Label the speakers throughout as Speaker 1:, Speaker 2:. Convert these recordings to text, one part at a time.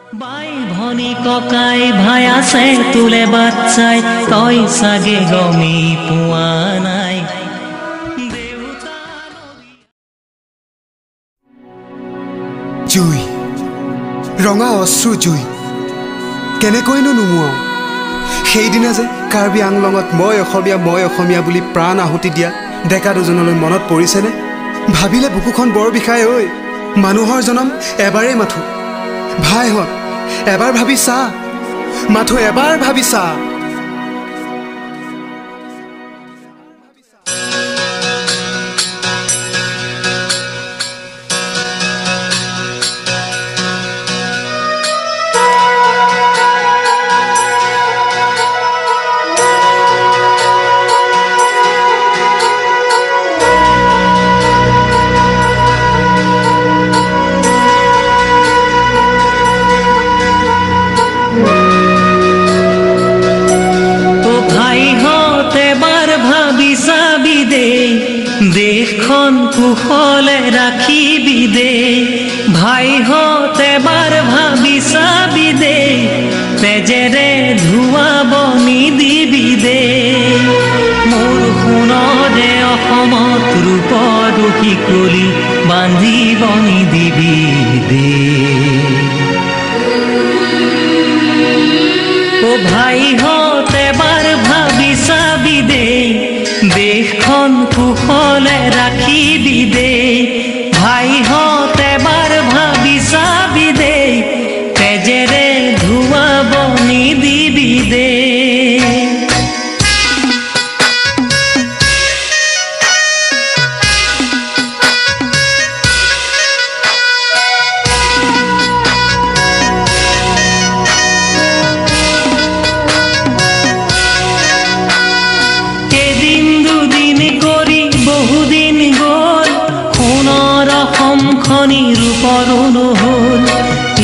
Speaker 1: বাই ভনী ককাই ভাই আছে তুলে বাচ্চাই তই চাগে গমি পোৱা নাই।
Speaker 2: জুই ৰঙা অশ্ৰু জুই কেনেকৈনো নুমুৱাও সেইদিনা যে কাৰ্বি আংলঙত মই অসমীয়া বুলি প্ৰাণ আহুতি দিয়া ডেকা দুজনলৈ মনত পৰিছেনে? ভাবিলে বুকুখন বৰ বিষায় ঐ। মানুহৰ জনম এবাৰেই মাথো ভাইহঁত এবাৰ ভাবি চা মাথো এবাৰ ভাবি চা। দেশখন কুশলে ৰাখিবি দে ভাইহঁত এবাৰ ভাবি চাবি দে তেজেৰে ধুৱাব নিদিবি দে মোৰ সোণৰে অসমত ৰূপৰ শিকলি বান্ধিব নিদিবি দে। অ ভাইহঁত এবাৰ ভাবি চাবি দে দেশখন কুশলে ৰাখিবি দে ভাইহঁত এবাৰ ভাবি চাবি দে তেজেৰে ধুৱাব নিদিবি দে। ৰূপৰ নহল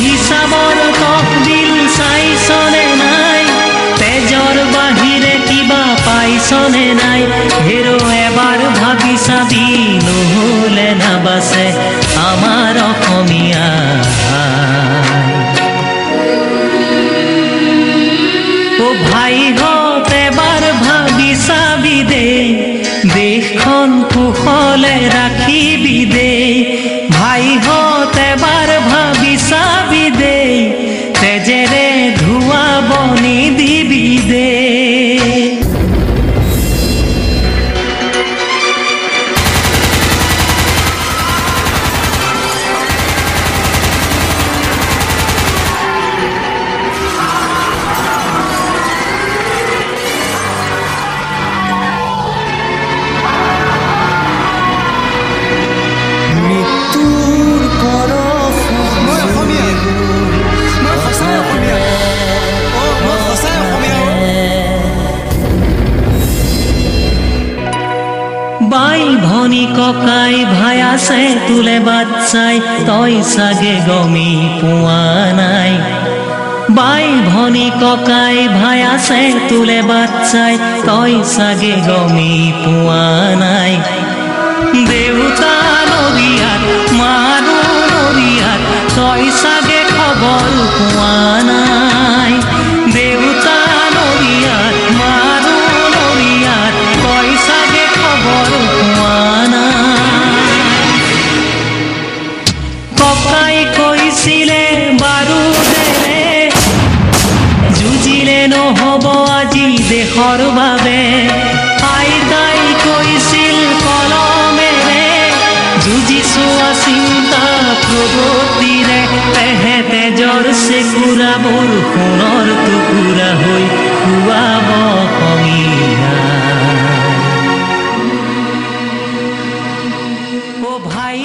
Speaker 2: হিচাবৰ তহবিল চাইছনে নাই তেজৰ বাহিৰে কিবা পাইছনে নাই হেৰ এবাৰ ভাবি চাবি নহলে নাবাচে আমাৰ অসমীয়া। অ ভাইহঁত এবাৰ ভাবি চাবি দে দেশখন কুশলে ৰাখিবি দে ভাইহঁত এবাৰ ভাবি চাবি দে তেজেৰে ধুৱাব নিদিবি দে। বাই ভনী ককাই ভাই আছে তুলে বাচ্চাই তই চাগে গমি পোৱা নাই। বাই ভনী ককাই ভাই আছে তুলে বাচ্চাই তই চাগে গমি পোৱা নাই। দেউতা নদীয়াত মাৰো নদীয়াত তই চাগে খবৰ পোৱা নাই। দেউতা নদীয়াত মাৰো নদীয়াত তই চাগে খবৰ পোৱা নাই। ককাই কৈছিলে বাৰুদেৰে যুঁজিলে নহব আজি দেশৰ বাবে আইতাই কৈছিল কলমেৰে যুঁজিছো চিন্তা প্ৰগতিৰে তেহে তেজৰ চেকুৰাবোৰ সোণৰ টুকুৰা হৈ খুৱাব অসমীয়া। অ ভাই